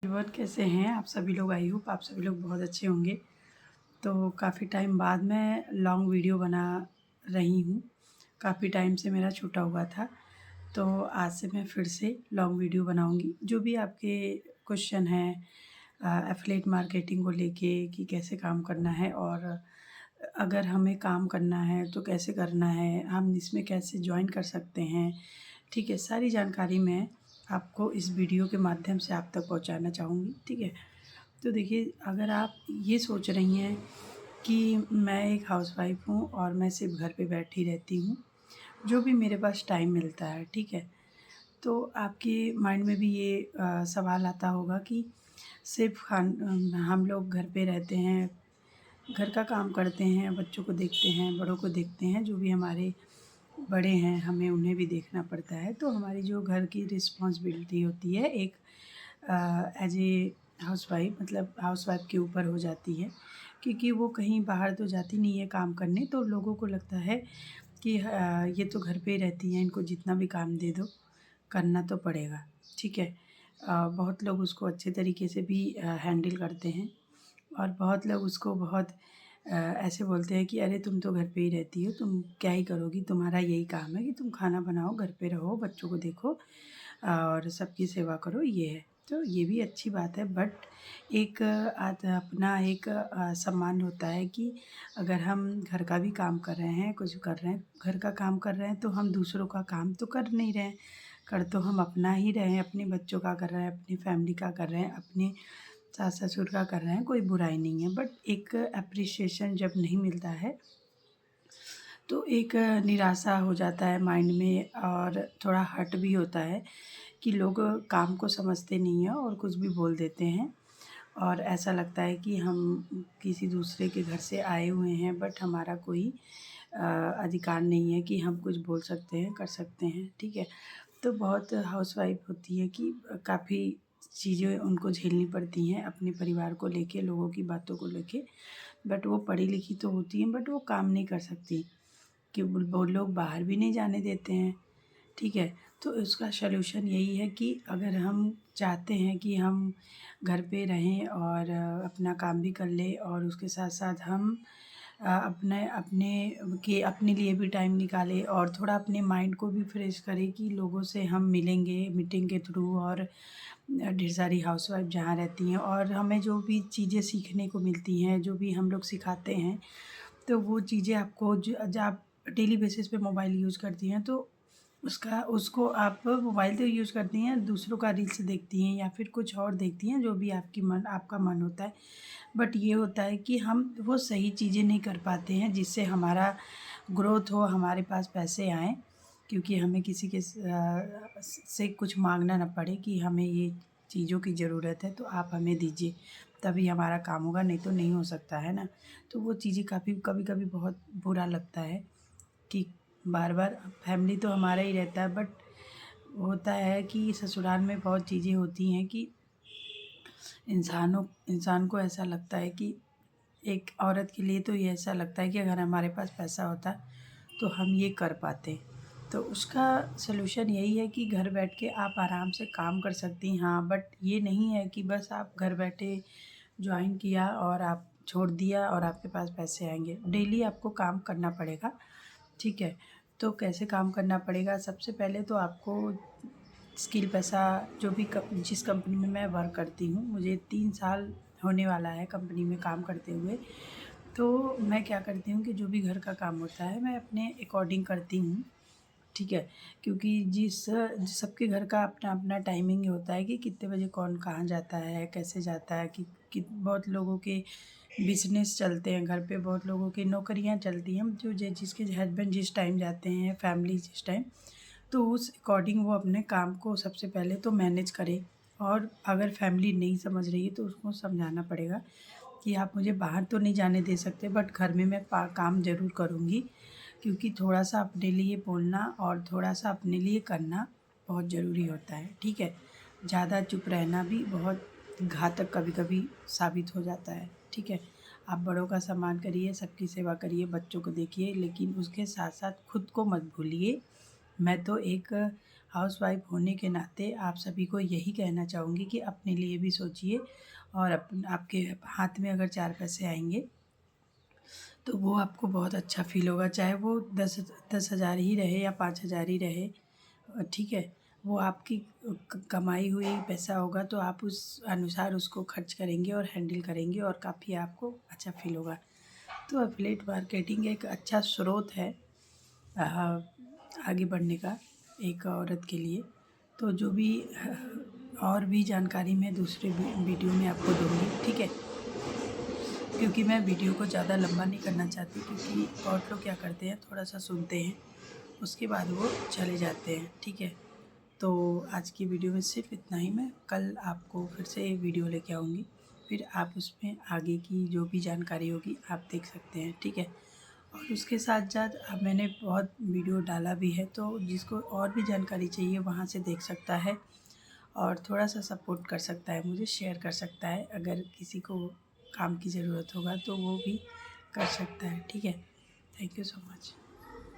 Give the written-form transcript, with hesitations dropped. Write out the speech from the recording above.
Everyone, कैसे हैं आप सभी लोग। आई होप आप सभी लोग बहुत अच्छे होंगे। तो काफ़ी टाइम बाद मैं लॉन्ग वीडियो बना रही हूँ। काफ़ी टाइम से मेरा छूटा हुआ था, तो आज से मैं फिर से लॉन्ग वीडियो बनाऊँगी। जो भी आपके क्वेश्चन हैं एफिलिएट मार्केटिंग को लेके कि कैसे काम करना है, और अगर हमें काम करना है तो कैसे करना है, हम इसमें कैसे ज्वाइन कर सकते हैं, ठीक है, सारी जानकारी मैं आपको इस वीडियो के माध्यम से आप तक पहुंचाना चाहूँगी। ठीक है, तो देखिए, अगर आप ये सोच रही हैं कि मैं एक हाउसवाइफ हूँ और मैं सिर्फ घर पे बैठी रहती हूँ, जो भी मेरे पास टाइम मिलता है, ठीक है, तो आपके माइंड में भी ये सवाल आता होगा कि सिर्फ हम लोग घर पे रहते हैं, घर का काम करते हैं, बच्चों को देखते हैं, बड़ों को देखते हैं, जो भी हमारे बड़े हैं हमें उन्हें भी देखना पड़ता है। तो हमारी जो घर की रिस्पॉन्सिबिलिटी होती है एक एज ए हाउसवाइफ, मतलब हाउसवाइफ के ऊपर हो जाती है, क्योंकि वो कहीं बाहर तो जाती नहीं है काम करने। तो लोगों को लगता है कि ये तो घर पे ही रहती हैं, इनको जितना भी काम दे दो करना तो पड़ेगा। ठीक है, बहुत लोग उसको अच्छे तरीके से भी हैंडल करते हैं, और बहुत लोग उसको बहुत ऐसे बोलते हैं कि अरे तुम तो घर पे ही रहती हो, तुम क्या ही करोगी, तुम्हारा यही काम है कि तुम खाना बनाओ, घर पे रहो, बच्चों को देखो और सबकी सेवा करो, ये है। तो ये भी अच्छी बात है, बट एक अपना एक सम्मान होता है कि अगर हम घर का भी काम कर रहे हैं, कुछ कर रहे हैं, घर का काम कर रहे हैं, तो हम दूसरों का काम तो कर नहीं रहे हैं। कर तो हम अपना ही रहे हैं, अपने बच्चों का कर रहे हैं, अपनी फैमिली का कर रहे हैं, अपने सास ससुर का कर रहे हैं, कोई बुराई नहीं है। बट एक एप्रिसिएशन जब नहीं मिलता है तो एक निराशा हो जाता है माइंड में, और थोड़ा हर्ट भी होता है कि लोग काम को समझते नहीं हैं और कुछ भी बोल देते हैं, और ऐसा लगता है कि हम किसी दूसरे के घर से आए हुए हैं, बट हमारा कोई अधिकार नहीं है कि हम कुछ बोल सकते हैं, कर सकते हैं। ठीक है, तो बहुत हाउसवाइफ होती है कि काफ़ी चीज़ें उनको झेलनी पड़ती हैं अपने परिवार को लेके, लोगों की बातों को लेके। बट वो पढ़ी लिखी तो होती हैं, बट वो काम नहीं कर सकती कि वो लोग बाहर भी नहीं जाने देते हैं। ठीक है, तो उसका सलूशन यही है कि अगर हम चाहते हैं कि हम घर पे रहें और अपना काम भी कर लें, और उसके साथ साथ हम अपने अपने अपने लिए भी टाइम निकालें, और थोड़ा अपने माइंड को भी फ्रेश करें कि लोगों से हम मिलेंगे मीटिंग के थ्रू, और ढेर सारी हाउसवाइफ जहाँ रहती हैं, और हमें जो भी चीज़ें सीखने को मिलती हैं, जो भी हम लोग सिखाते हैं, तो वो चीज़ें आपको जो आप डेली बेसिस पे मोबाइल यूज़ करती हैं, तो उसको आप मोबाइल तो यूज़ करती हैं, दूसरों का रील्स देखती हैं या फिर कुछ और देखती हैं, जो भी आपका मन होता है। बट ये होता है कि हम वो सही चीज़ें नहीं कर पाते हैं जिससे हमारा ग्रोथ हो, हमारे पास पैसे आएँ, क्योंकि हमें किसी के से कुछ माँगना ना पड़े कि हमें ये चीज़ों की ज़रूरत है तो आप हमें दीजिए, तभी हमारा काम होगा, नहीं तो नहीं हो सकता है ना। तो वो चीज़ें कभी-कभी बहुत बुरा लगता है कि बार-बार फैमिली तो हमारा ही रहता है, बट होता है कि ससुराल में बहुत चीज़ें होती हैं कि इंसान को ऐसा लगता है कि एक औरत के लिए तो ये ऐसा लगता है कि अगर हमारे पास पैसा होता तो हम ये कर पाते। तो उसका सलूशन यही है कि घर बैठ के आप आराम से काम कर सकती हैं। हाँ, बट ये नहीं है कि बस आप घर बैठे जॉइन किया और आप छोड़ दिया और आपके पास पैसे आएँगे। डेली आपको काम करना पड़ेगा, ठीक है? तो कैसे काम करना पड़ेगा? सबसे पहले तो आपको स्किल पैसा, जो भी जिस कंपनी में मैं वर्क करती हूँ, मुझे 3 साल होने वाला है कंपनी में काम करते हुए। तो मैं क्या करती हूँ कि जो भी घर का काम होता है मैं अपने अकॉर्डिंग करती हूँ, ठीक है? क्योंकि सबके घर का अपना-अपना टाइमिंग होता है कि कितने बजे कौन कहाँ जाता है, कैसे जाता है, कि बहुत लोगों के बिज़नेस चलते हैं घर पे, बहुत लोगों की नौकरियाँ चलती हैं, जो जिसके हस्बैंड जिस टाइम जाते हैं, फैमिली जिस टाइम, तो उस अकॉर्डिंग वो अपने काम को सबसे पहले तो मैनेज करे। और अगर फैमिली नहीं समझ रही है तो उसको समझाना पड़ेगा कि आप मुझे बाहर तो नहीं जाने दे सकते, बट घर में मैं काम ज़रूर करूँगी, क्योंकि थोड़ा-सा अपने लिए बोलना और थोड़ा-सा अपने लिए करना बहुत ज़रूरी होता है, ठीक है? ज़्यादा चुप रहना भी बहुत घातक कभी-कभी साबित हो जाता है, ठीक है? आप बड़ों का सम्मान करिए, सबकी सेवा करिए, बच्चों को देखिए, लेकिन उसके साथ-साथ खुद को मत भूलिए। मैं तो एक हाउसवाइफ होने के नाते आप सभी को यही कहना चाहूँगी कि अपने लिए भी सोचिए, और आपके हाथ में अगर 4 पैसे आएंगे तो वो आपको बहुत अच्छा फील होगा, चाहे वो 10,000 ही रहे या 5,000 ही रहे, ठीक है। वो आपकी कमाई हुई पैसा होगा, तो आप उस अनुसार उसको खर्च करेंगे और हैंडल करेंगे, और काफ़ी आपको अच्छा फील होगा। तो एफिलिएट मार्केटिंग एक अच्छा स्रोत है आगे बढ़ने का एक औरत के लिए। तो जो भी और भी जानकारी मैं दूसरे वीडियो में आपको दूँगी, ठीक है। क्योंकि मैं वीडियो को ज़्यादा लंबा नहीं करना चाहती, क्योंकि बहुत लोग क्या करते हैं, थोड़ा सा सुनते हैं, उसके बाद वो चले जाते हैं, ठीक है। तो आज की वीडियो में सिर्फ इतना ही। मैं कल आपको फिर से एक वीडियो लेके आऊँगी, फिर आप उसमें आगे की जो भी जानकारी होगी आप देख सकते हैं, ठीक है। और उसके साथ साथ अब मैंने बहुत वीडियो डाला भी है, तो जिसको और भी जानकारी चाहिए वहाँ से देख सकता है, और थोड़ा सा सपोर्ट कर सकता है, मुझे शेयर कर सकता है। अगर किसी को काम की ज़रूरत होगा तो वो भी कर सकता है, ठीक है। Thank you so much.